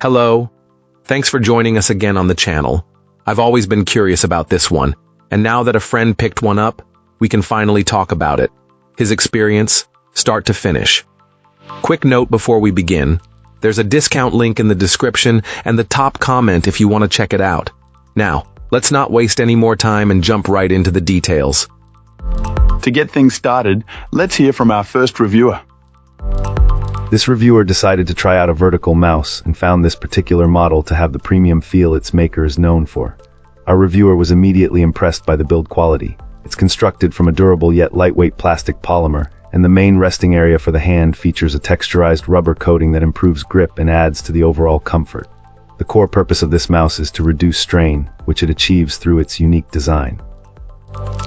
Hello. Thanks for joining us again on the channel. I've always been curious about this one, and now that a friend picked one up, we can finally talk about it. His experience, start to finish. Quick note before we begin. There's a discount link in the description and the top comment if you want to check it out. Now, let's not waste any more time and jump right into the details. To get things started, let's hear from our first reviewer. This reviewer decided to try out a vertical mouse and found this particular model to have the premium feel its maker is known for. Our reviewer was immediately impressed by the build quality. It's constructed from a durable yet lightweight plastic polymer, and the main resting area for the hand features a texturized rubber coating that improves grip and adds to the overall comfort. The core purpose of this mouse is to reduce strain, which it achieves through its unique design.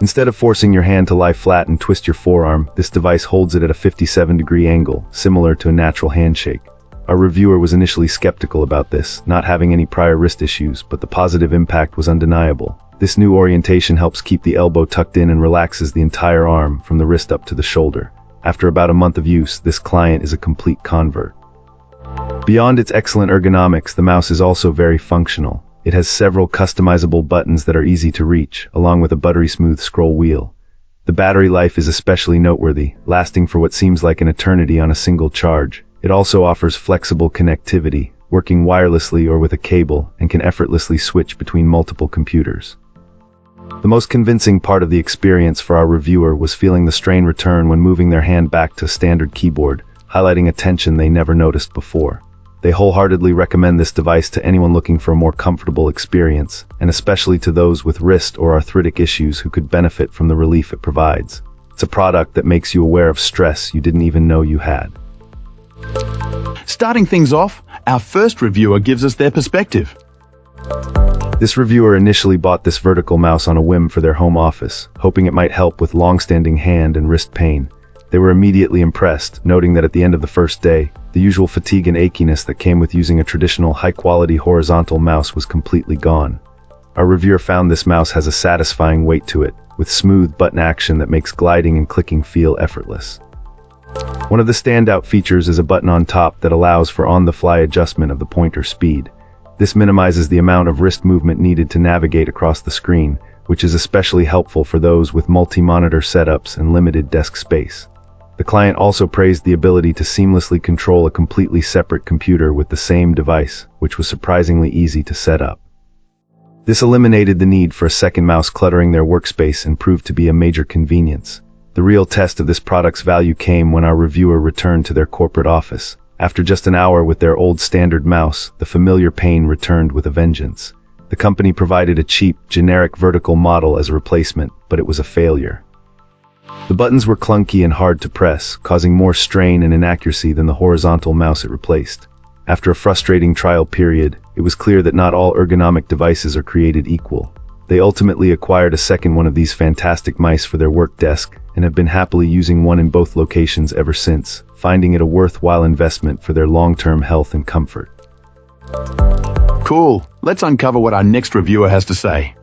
Instead of forcing your hand to lie flat and twist your forearm, this device holds it at a 57-degree angle, similar to a natural handshake. Our reviewer was initially skeptical about this, not having any prior wrist issues, but the positive impact was undeniable. This new orientation helps keep the elbow tucked in and relaxes the entire arm, from the wrist up to the shoulder. After about a month of use, this client is a complete convert. Beyond its excellent ergonomics, the mouse is also very functional. It has several customizable buttons that are easy to reach, along with a buttery-smooth scroll wheel. The battery life is especially noteworthy, lasting for what seems like an eternity on a single charge. It also offers flexible connectivity, working wirelessly or with a cable, and can effortlessly switch between multiple computers. The most convincing part of the experience for our reviewer was feeling the strain return when moving their hand back to a standard keyboard, highlighting a tension they never noticed before. They wholeheartedly recommend this device to anyone looking for a more comfortable experience, and especially to those with wrist or arthritic issues who could benefit from the relief it provides. It's a product that makes you aware of stress you didn't even know you had. Starting things off, our first reviewer gives us their perspective. This reviewer initially bought this vertical mouse on a whim for their home office, hoping it might help with long-standing hand and wrist pain. They were immediately impressed, noting that at the end of the first day, the usual fatigue and achiness that came with using a traditional high-quality horizontal mouse was completely gone. Our reviewer found this mouse has a satisfying weight to it, with smooth button action that makes gliding and clicking feel effortless. One of the standout features is a button on top that allows for on-the-fly adjustment of the pointer speed. This minimizes the amount of wrist movement needed to navigate across the screen, which is especially helpful for those with multi-monitor setups and limited desk space. The client also praised the ability to seamlessly control a completely separate computer with the same device, which was surprisingly easy to set up. This eliminated the need for a second mouse cluttering their workspace and proved to be a major convenience. The real test of this product's value came when our reviewer returned to their corporate office. After just an hour with their old standard mouse, the familiar pain returned with a vengeance. The company provided a cheap, generic vertical model as a replacement, but it was a failure. The buttons were clunky and hard to press, causing more strain and inaccuracy than the horizontal mouse it replaced. After a frustrating trial period, it was clear that not all ergonomic devices are created equal. They ultimately acquired a second one of these fantastic mice for their work desk, and have been happily using one in both locations ever since, finding it a worthwhile investment for their long-term health and comfort. Cool. Let's uncover what our next reviewer has to say.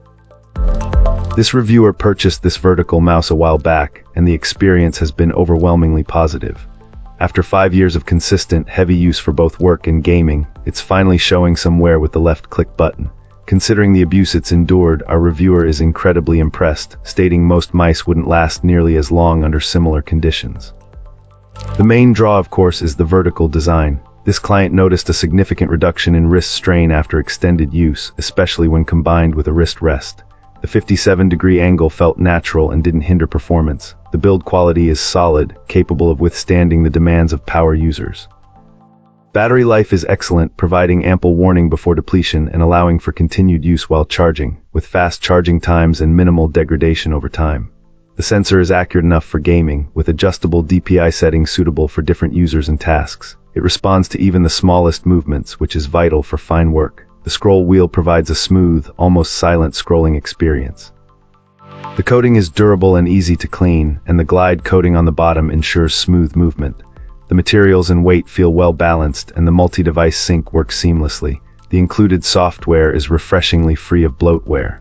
This reviewer purchased this vertical mouse a while back, and the experience has been overwhelmingly positive. After 5 years of consistent, heavy use for both work and gaming, it's finally showing some wear with the left click button. Considering the abuse it's endured, our reviewer is incredibly impressed, stating most mice wouldn't last nearly as long under similar conditions. The main draw, of course, is the vertical design. This client noticed a significant reduction in wrist strain after extended use, especially when combined with a wrist rest. The 57-degree angle felt natural and didn't hinder performance. The build quality is solid, capable of withstanding the demands of power users. Battery life is excellent, providing ample warning before depletion and allowing for continued use while charging, with fast charging times and minimal degradation over time. The sensor is accurate enough for gaming, with adjustable DPI settings suitable for different users and tasks. It responds to even the smallest movements, which is vital for fine work. The scroll wheel provides a smooth, almost silent scrolling experience. The coating is durable and easy to clean, and the glide coating on the bottom ensures smooth movement. The materials and weight feel well balanced, and the multi-device sync works seamlessly. The included software is refreshingly free of bloatware.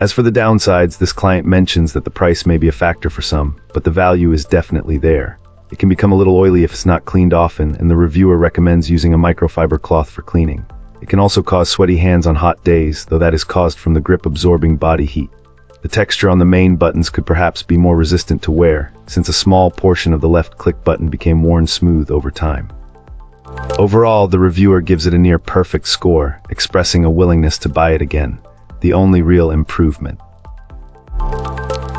As for the downsides, this client mentions that the price may be a factor for some, but the value is definitely there. It can become a little oily if it's not cleaned often, and the reviewer recommends using a microfiber cloth for cleaning. It can also cause sweaty hands on hot days, though that is caused from the grip absorbing body heat. The texture on the main buttons could perhaps be more resistant to wear, since a small portion of the left click button became worn smooth over time. Overall, the reviewer gives it a near perfect score, expressing a willingness to buy it again. The only real improvement.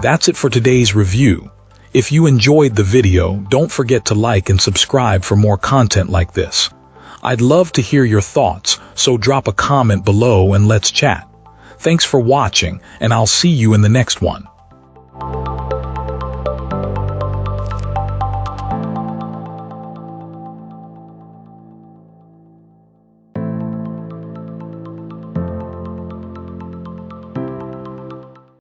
That's it for today's review. If you enjoyed the video, don't forget to like and subscribe for more content like this. I'd love to hear your thoughts, so drop a comment below and let's chat. Thanks for watching, and I'll see you in the next one.